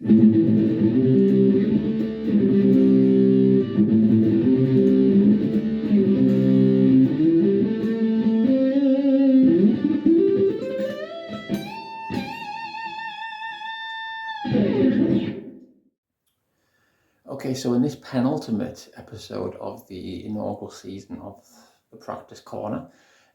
Okay, so in this penultimate episode of the inaugural season of the Practice Corner,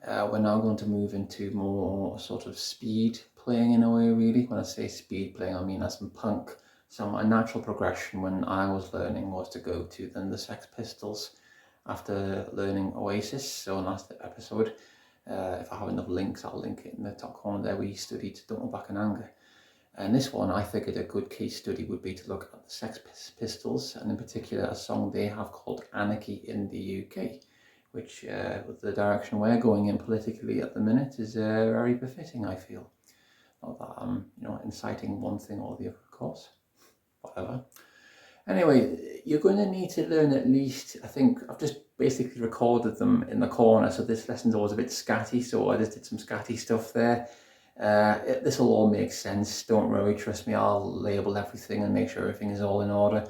we're now going to move into more sort of speed playing in a way, really. When I say speed playing, I mean as in punk. So my natural progression when I was learning was to go to then the Sex Pistols after learning Oasis. So in last episode, if I have enough links, I'll link it in the top corner there. We studied Don't Look Back in Anger. And this one, I figured a good case study would be to look at the Sex Pistols, and in particular a song they have called Anarchy in the UK, which with the direction we're going in politically at the minute is very befitting, I feel. Not that I'm inciting one thing or the other, of course, whatever. Anyway, you're going to need to learn at least, I think, I've just basically recorded them in the corner, so this lesson's always a bit scatty, so I just did some scatty stuff there. This will all make sense, don't worry, trust me, I'll label everything and make sure everything is all in order.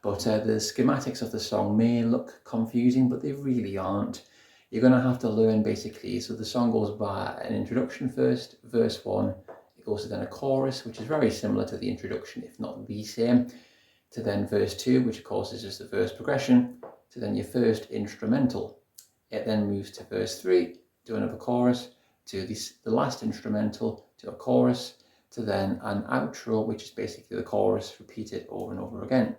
But the schematics of the song may look confusing, but they really aren't. You're going to have to learn basically, so the song goes by an introduction first, verse 1, it goes to then a chorus, which is very similar to the introduction, if not the same, to then verse 2, which of course is just the verse progression, to then your first instrumental. It then moves to verse 3, to another chorus, to the last instrumental, to a chorus, to then an outro, which is basically the chorus repeated over and over again.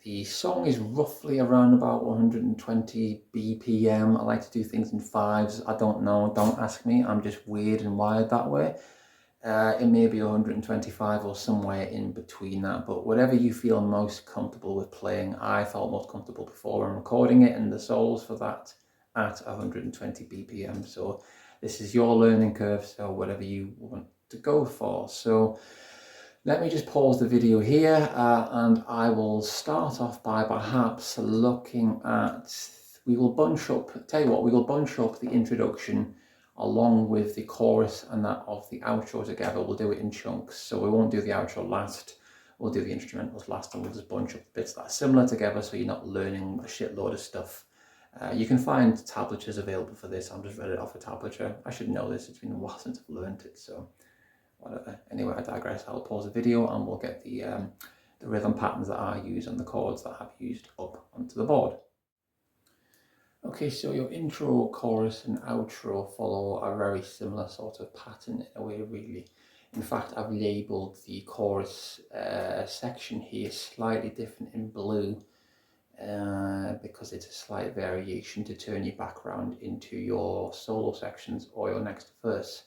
The song is roughly around about 120 BPM. I like to do things in fives. I don't know, don't ask me. I'm just weird and wired that way. It may be 125 or somewhere in between that, but whatever you feel most comfortable with playing. I felt most comfortable before I'm recording it, and the solos for that at 120 BPM. So this is your learning curve, so whatever you want to go for. So let me just pause the video here and I will start off by perhaps looking at, we will bunch up the introduction along with the chorus and that of the outro together. We'll do it in chunks, so we won't do the outro last, we'll do the instrumentals last, and we'll just bunch up the bits that are similar together so you're not learning a shitload of stuff. You can find tablatures available for this. I'm just read it off a tablature. I should know this, it's been a while since I've learned it, so whatever. Anyway, I digress. I'll pause the video and we'll get the rhythm patterns that I use and the chords that I've used up onto the board. Okay, so your intro, chorus and outro follow a very similar sort of pattern in a way, really. In fact, I've labelled the chorus section here slightly different in blue because it's a slight variation to turn your background into your solo sections or your next verse.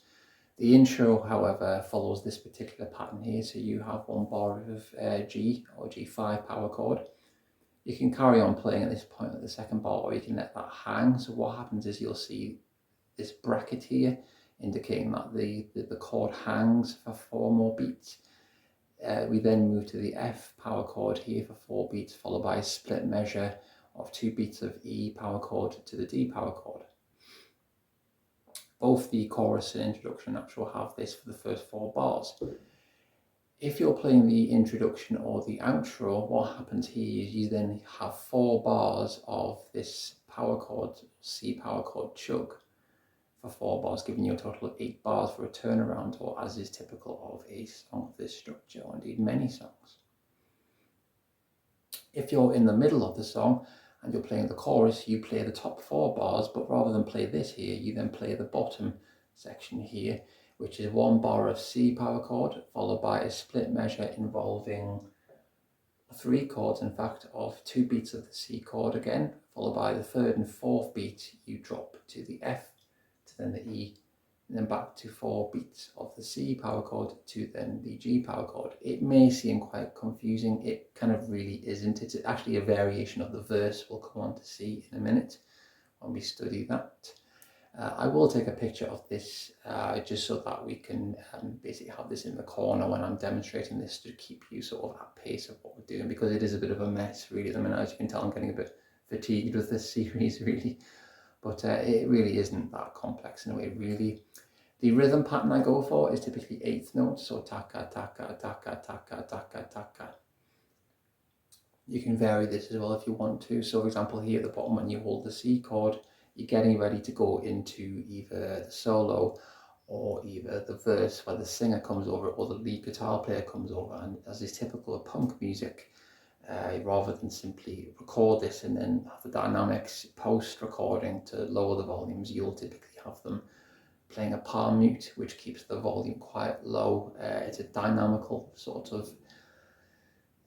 The intro, however, follows this particular pattern here, so you have one bar of G or G5 power chord. You can carry on playing at this point at the second bar, or you can let that hang. So what happens is you'll see this bracket here indicating that the chord hangs for 4 more beats. We then move to the F power chord here for 4 beats, followed by a split measure of 2 beats of E power chord to the D power chord. Both the chorus and introduction and outro have this for the first 4 bars. If you're playing the introduction or the outro, what happens here is you then have 4 bars of this power chord, C power chord chug for 4 bars, giving you a total of 8 bars for a turnaround, or as is typical of a song of this structure, or indeed many songs. If you're in the middle of the song and you're playing the chorus, you play the top 4 bars, but rather than play this here, you then play the bottom section here, which is 1 bar of C power chord, followed by a split measure involving 3 chords, in fact, of 2 beats of the C chord again, followed by the 3rd and 4th beat, you drop to the F, to then the E, and then back to 4 beats of the C power chord to then the G power chord. It may seem quite confusing, it kind of really isn't. It's actually a variation of the verse we'll come on to see in a minute when we study that. I will take a picture of this just so that we can basically have this in the corner when I'm demonstrating this, to keep you sort of at pace of what we're doing, because it is a bit of a mess really. I mean, as you can tell, I'm getting a bit fatigued with this series really, but it really isn't that complex in a way, really. The rhythm pattern I go for is typically eighth notes, so taka, taka, taka, taka, taka, taka. You can vary this as well if you want to. So for example, here at the bottom, when you hold the C chord, you're getting ready to go into either the solo or either the verse where the singer comes over or the lead guitar player comes over. And as is typical of punk music, rather than simply record this and then have the dynamics post-recording to lower the volumes, you'll typically have them playing a palm mute, which keeps the volume quite low. It's a dynamical sort of,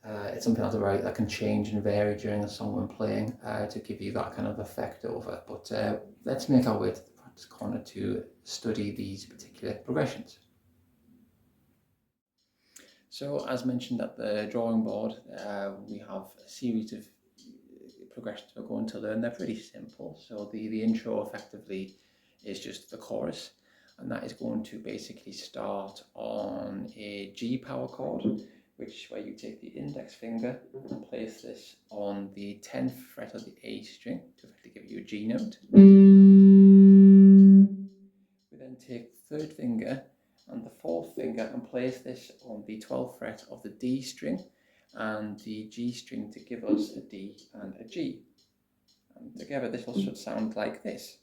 it's something that can change and vary during a song when playing to give you that kind of effect over. But let's make our way to the practice corner to study these particular progressions. So as mentioned at the drawing board, we have a series of progressions we're going to learn. They're pretty simple. So the intro effectively is just the chorus, and that is going to basically start on a G power chord, where you take the index finger and place this on the 10th fret of the A string to effectively give you a G note. We then take the third finger and the fourth finger and place this on the 12th fret of the D string and the G string to give us a D and a G. And together this will should sound like this.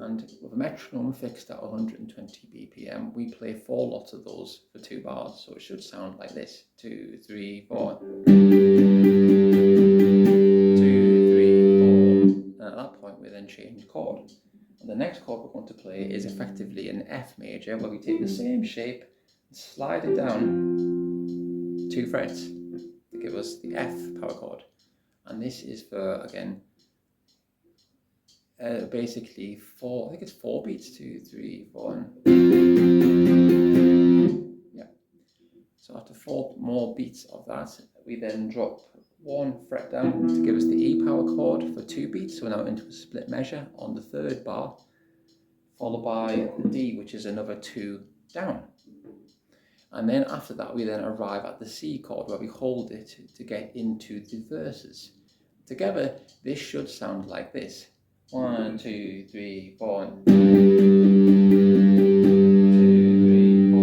And with a metronome fixed at 120 BPM, we play 4 lots of those for 2 bars, so it should sound like this: 2, 3, 4. 2, 3, 4. And at that point, we then change chord. And the next chord we're going to play is effectively an F major, where we take the same shape and slide it down 2 frets to give us the F power chord. And this is for, again, basically 4, I think it's 4 beats, 2, 3, 4, and yeah. So after 4 more beats of that, we then drop 1 fret down to give us the E power chord for 2 beats. So we're now into a split measure on the 3rd bar, followed by the D, which is another 2 down. And then after that, we then arrive at the C chord, where we hold it to get into the verses. Together, this should sound like this: 1, 2, 3, 4. 2, 3, 4.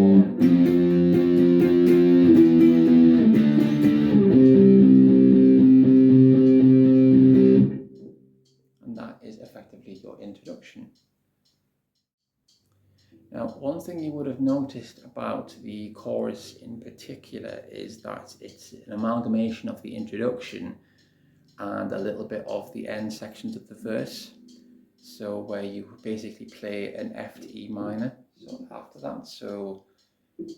And that is effectively your introduction. Now, one thing you would have noticed about the chorus in particular is that it's an amalgamation of the introduction and a little bit of the end sections of the verse. So where you basically play an F to E minor, so after that. So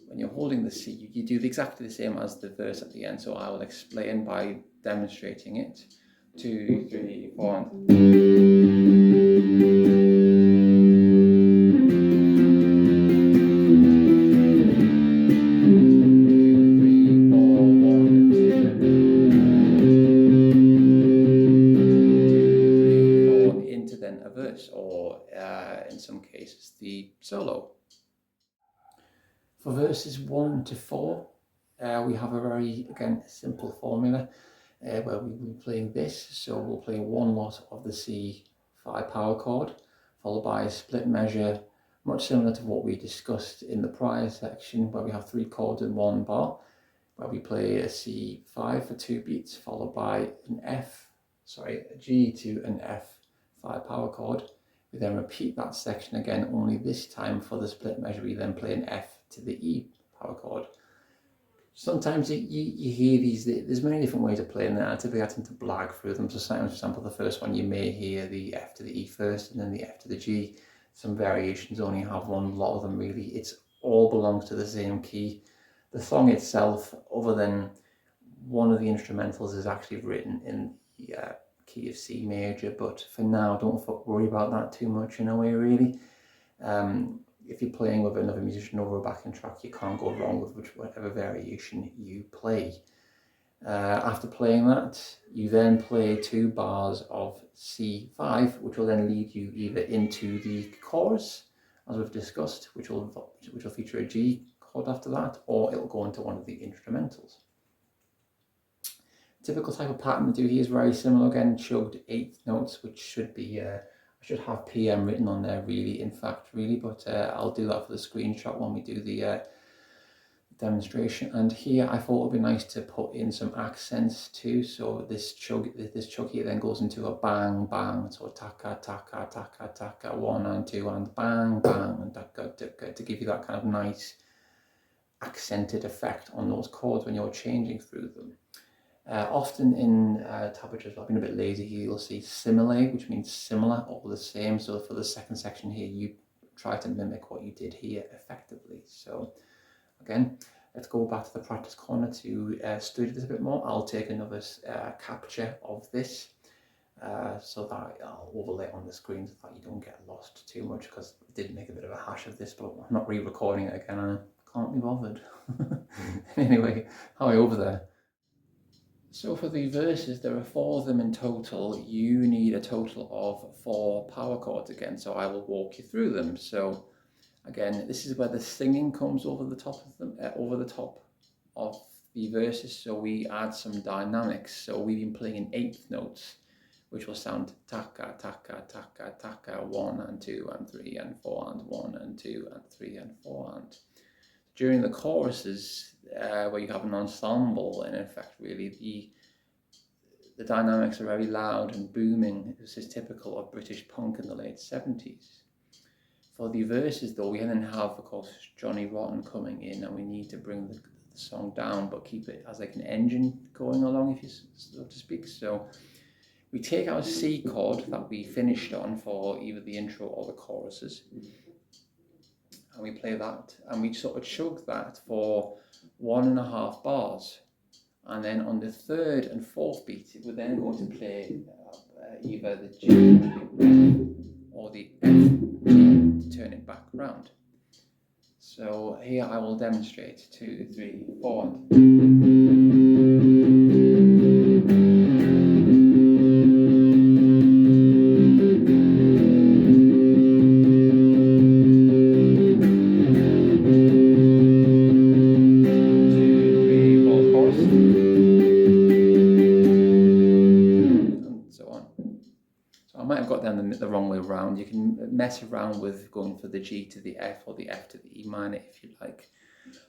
when you're holding the C, you do exactly the same as the verse at the end. So I will explain by demonstrating it. 2, 3, 4. Or in some cases the solo. For verses 1 to 4, we have a very, again, simple formula where we'll be playing this. So we'll play 1 lot of the C5 power chord, followed by a split measure, much similar to what we discussed in the prior section, where we have 3 chords in 1 bar, where we play a C5 for 2 beats, followed by a G to an F5 power chord. We then repeat that section again, only this time for the split measure we then play an F to the E power chord. Sometimes you hear these, there's many different ways of playing that. I typically tend to blag through them. So sometimes, for example, the first one you may hear the F to the E first and then the F to the G. Some variations only have one, a lot of them really, it's all belongs to the same key. The song itself, other than one of the instrumentals, is actually written in the key of C major, but for now don't worry about that too much in a way really. If you're playing with another musician over a backing track, you can't go wrong with whatever variation you play. After playing that, you then play 2 bars of C5, which will then lead you either into the chorus, as we've discussed, which will feature a G chord after that, or it'll go into one of the instrumentals. typical type of pattern to do here is very similar. Again, chugged eighth notes, which should be, I should have PM written on there really, in fact, really, but I'll do that for the screenshot when we do the demonstration. And here I thought it would be nice to put in some accents too. So this chug here then goes into a bang bang. So taka taka taka taka, 1 and 2 and bang bang, and taka taka, to give you that kind of nice accented effect on those chords when you're changing through them. Often in tablatures, I've been a bit lazy here, you'll see simile, which means similar or the same. So for the second section here, you try to mimic what you did here effectively. So again, let's go back to the practice corner to study this a bit more. I'll take another capture of this so that I'll overlay it on the screen so that you don't get lost too much, because I did make a bit of a hash of this, but I'm not re-recording it again. I can't be bothered. Anyway, hi over there. So for the verses, there are 4 of them in total. You need a total of 4 power chords again, so I will walk you through them. So again, this is where the singing comes over the top of them, over the top of the verses. So we add some dynamics. So we've been playing in 8th notes, which will sound taka taka taka taka, 1 and 2 and 3 and 4 and 1 and 2 and 3 and 4 and. During the choruses, where you have an ensemble, in effect, really the dynamics are very loud and booming. This is typical of British punk in the late 70s. For the verses, though, we then have, of course, Johnny Rotten coming in, and we need to bring the song down, but keep it as like an engine going along, if you so to speak. So we take our C chord that we finished on for either the intro or the choruses, and we play that, and we sort of chug that for 1.5 bars, and then on the 3rd and 4th beat we're then going to play either the G, the F, or the F to turn it back round. So here I will demonstrate 2, 3, 4 and the wrong way around. You can mess around with going for the G to the F or the F to the E minor if you like.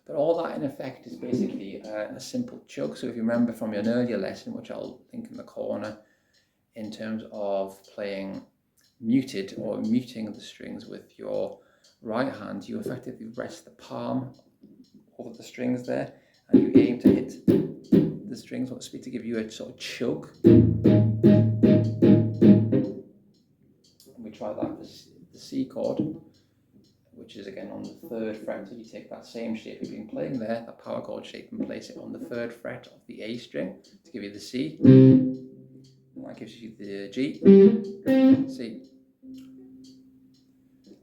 But all that in effect is basically a simple chug. So if you remember from an earlier lesson, which I'll link in the corner, in terms of playing muted or muting the strings with your right hand, you effectively rest the palm over the strings there, and you aim to hit the strings, so to speak, to give you a sort of chug. Try that, the C chord, which is again on the 3rd fret. So you take that same shape you've been playing there, that power chord shape, and place it on the 3rd fret of the A string to give you the C. And that gives you the G, C.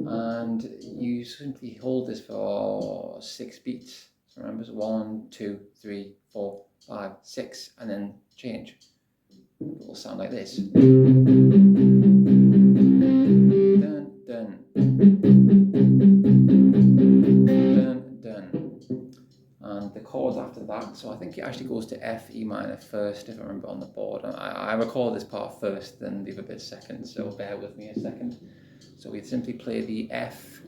And you simply hold this for 6 beats. So remember, it's 1, 2, 3, 4, 5, 6, and then change. It will sound like this. Dun, dun. And the chords after that, so I think it actually goes to F, E minor first, if I remember on the board. I record this part first, then the other bit second, so bear with me a second. So we simply play the F,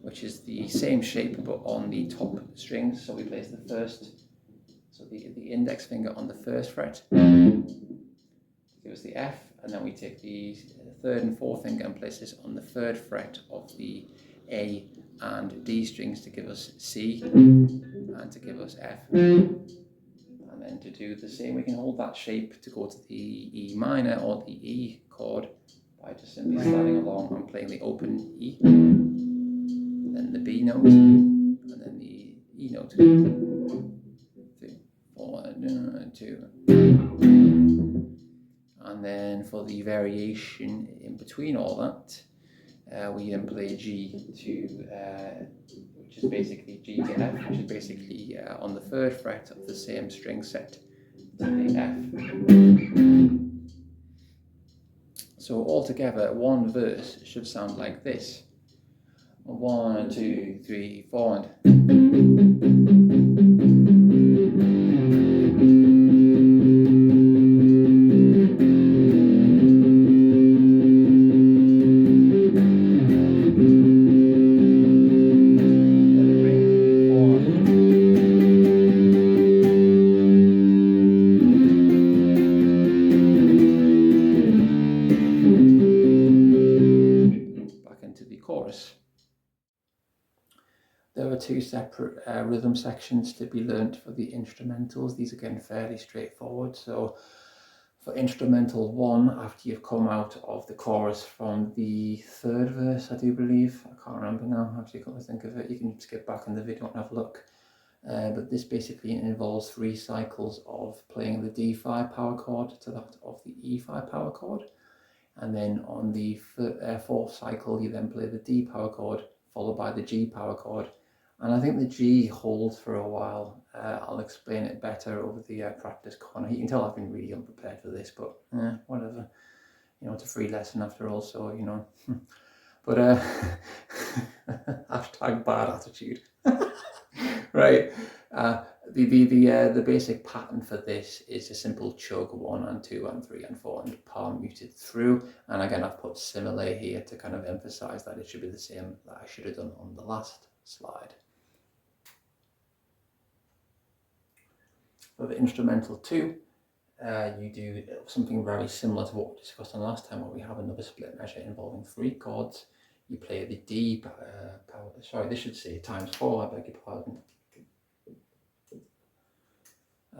which is the same shape but on the top strings. So we place the first, so the index finger on the 1st fret, give us the F, and then we take the 3rd and 4th finger and place this on the 3rd fret of the A and D strings to give us C and to give us F. And then to do the same, we can hold that shape to go to the E minor or the E chord by just simply sliding along and playing the open E, then the B note, and then the E note. 3, 4, 2. And then for the variation in between all that, we then play G to, which is basically G to F, which is basically on the 3rd fret of the same string set to the F. So altogether, one verse should sound like this. 1, 2, 3, 4, and. chorus. There are two separate rhythm sections to be learnt for the instrumentals. These are again fairly straightforward. So for instrumental 1, after you've come out of the chorus from the 3rd verse, I do believe, I can't remember now, actually come to think of it, you can skip back in the video and have a look. But this basically involves 3 cycles of playing the D5 power chord to that of the E5 power chord. And then on the 4th cycle, you then play the D power chord, followed by the G power chord. And I think the G holds for a while. I'll explain it better over the practice corner. You can tell I've been really unprepared for this, but whatever. You know, it's a free lesson after all, so, you know. But hashtag bad attitude. Right. The basic pattern for this is a simple chug 1 and 2 and 3 and 4 and palm muted through. And again, I've put similar here to kind of emphasize that it should be the same that I should have done on the last slide. For the instrumental 2, you do something very similar to what we discussed on last time, where we have another split measure involving 3 chords. You play the D power, sorry, this should say ×4, I beg your pardon.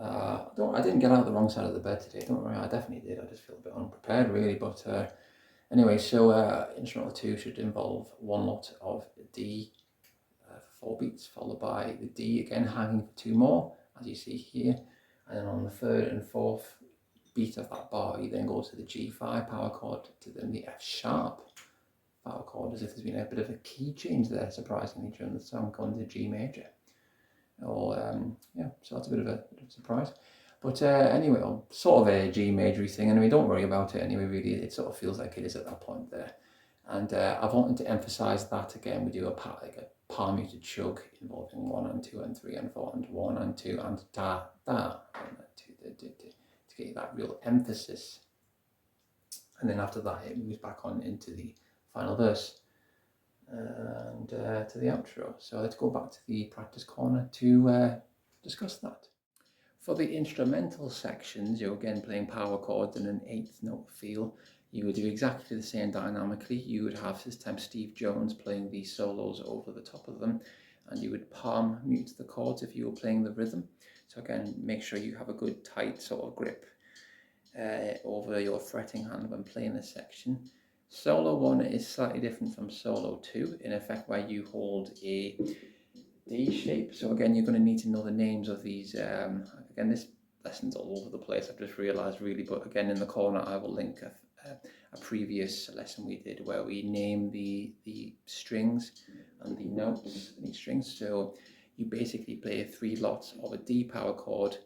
I didn't get out the wrong side of the bed today, don't worry, I definitely did, I just feel a bit unprepared really, but anyway, so instrumental 2 should involve 1 lot of D for 4 beats, followed by the D again hanging for 2 more, as you see here, and then on the 3rd and 4th beat of that bar, you then go to the G5 power chord to then the F sharp power chord, as if there's been a bit of a key change there, surprisingly, during the song, going to G major. Or yeah, so that's a bit of a surprise. But anyway, sort of a G majory thing. Anyway, don't worry about it. Anyway, really, it sort of feels like it is at that point there. And I've wanted to emphasize that again. We do a palm muted chug involving 1 and 2 and 3 and 4 and 1 and 2 and da da, to get that real emphasis. And then after that, it moves back on into the final verse and to the outro. So let's go back to the practice corner to discuss that. For the instrumental sections, you're again playing power chords in an 8th note feel. You would do exactly the same dynamically. You would have this time Steve Jones playing the solos over the top of them, and you would palm mute the chords if you were playing the rhythm. So again, make sure you have a good tight sort of grip over your fretting hand when playing this section. Solo 1 is slightly different from solo 2, in effect where you hold a D shape. So again, you're going to need to know the names of these. Again, this lesson's all over the place, I've just realised really, but again in the corner I will link a previous lesson we did where we name the strings and the notes in each string. So you basically play 3 lots of a D power chord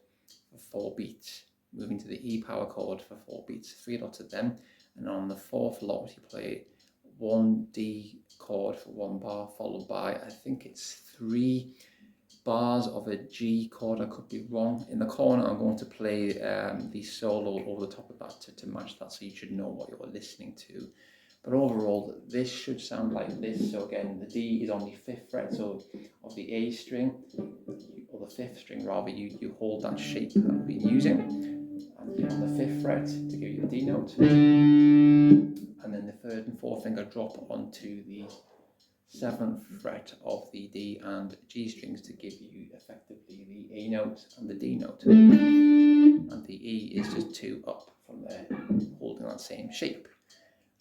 for 4 beats, moving to the E power chord for 4 beats, 3 lots of them. And on the 4th lot, you play 1 D chord for 1 bar, followed by, I think it's 3 bars of a G chord. I could be wrong. In the corner, I'm going to play the solo over the top of that to match that, so you should know what you're listening to. But overall, this should sound like this. So again, the D is on the 5th fret, so of the A string, or the 5th string rather, you hold that shape that we've been using. And on the 5th fret to give you the D note, and then the 3rd and 4th finger drop onto the 7th fret of the D and G strings to give you effectively the A note and the D note, and the E is just 2 up from there, holding that same shape.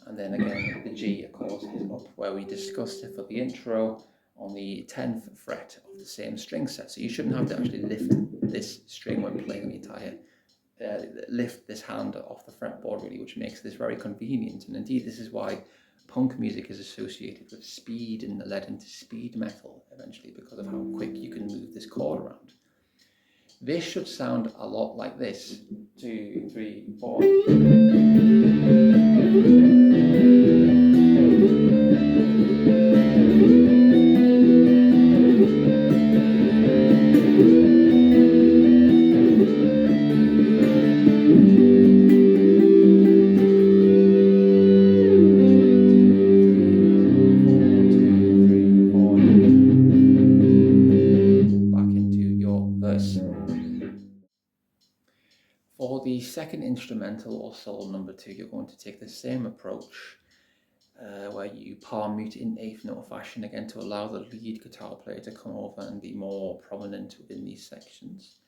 And then again the G of course is up where we discussed it for the intro, on the 10th fret of the same string set. So you shouldn't have to actually lift this string when playing the entire lift this hand off the fretboard really, which makes this very convenient. And indeed this is why punk music is associated with speed and led into speed metal eventually, because of how quick you can move this chord around. This should sound a lot like this. 2, 3, 4. For the second instrumental or solo number 2, you're going to take the same approach. where you palm mute in eighth note fashion, again to allow the lead guitar player to come over and be more prominent within these sections.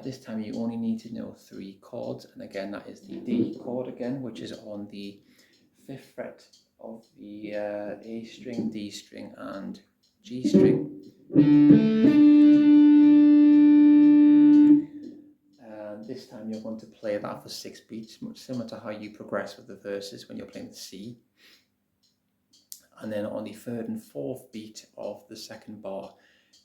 This time you only need to know 3 chords, and again that is the D chord again, which is on the 5th fret of the A string, D string and G string. This time you're going to play that for 6 beats, much similar to how you progress with the verses when you're playing the C. And then on the 3rd and 4th beat of the 2nd bar,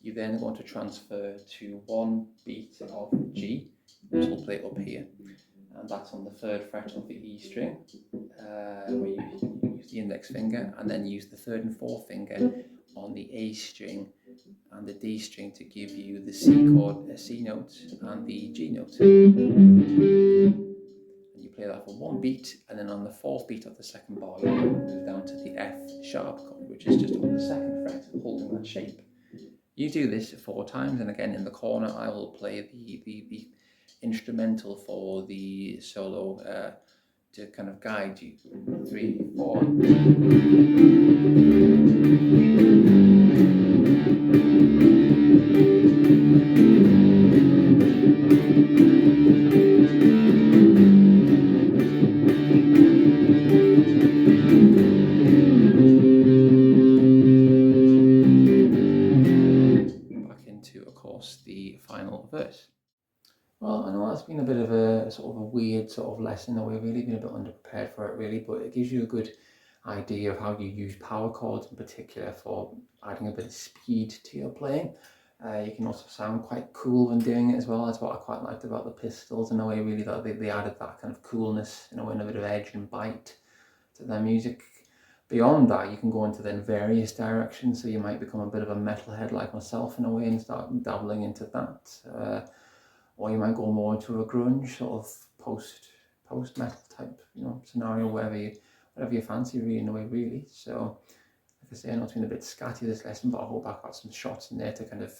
you then are going to transfer to 1 beat of G, which we'll play up here. And that's on the 3rd fret of the E string, where you use the index finger, and then use the 3rd and 4th finger on the A string and the D string to give you the C chord, a C note, and the G note. And you play that for 1 beat, and then on the 4th beat of the 2nd bar, you move down to the F sharp chord, which is just on the 2nd fret, holding that shape. You do this 4 times, and again in the corner I will play the instrumental for the solo to kind of guide you. 3, 4. Back into, of course, the final verse. Well, I know that's been a bit of a sort of a weird sort of lesson, or we've really been a bit underprepared for it really, but it gives you a good idea of how you use power chords in particular for adding a bit of speed to your playing. You can also sound quite cool when doing it as well. That's what I quite liked about the Pistols in a way, really, that they added that kind of coolness, you know, and a bit of edge and bite to their music. Beyond that, you can go into then various directions, so you might become a bit of a metalhead like myself in a way and start dabbling into that. Or you might go more into a grunge sort of post metal type, you know, scenario, whatever you fancy, really, in a way, really. So, like I say, I know it's been a bit scatty this lesson, but I hope I've got some shots in there to kind of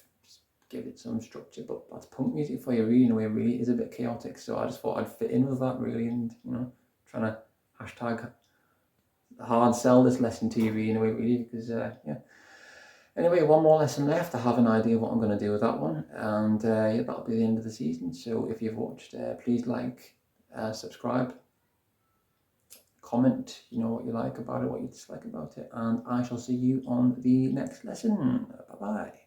give it some structure. But that's punk music for you, really, in a way. Really, it is a bit chaotic. So I just thought I'd fit in with that, really, and you know, trying to hashtag hard sell this lesson to you, really, in a way, really, because yeah. Anyway, 1 more lesson left. I have an idea of what I'm going to do with that one, and yeah, that'll be the end of the season. So if you've watched, please like, subscribe, comment, you know, what you like about it, what you dislike about it, and I shall see you on the next lesson. Bye bye.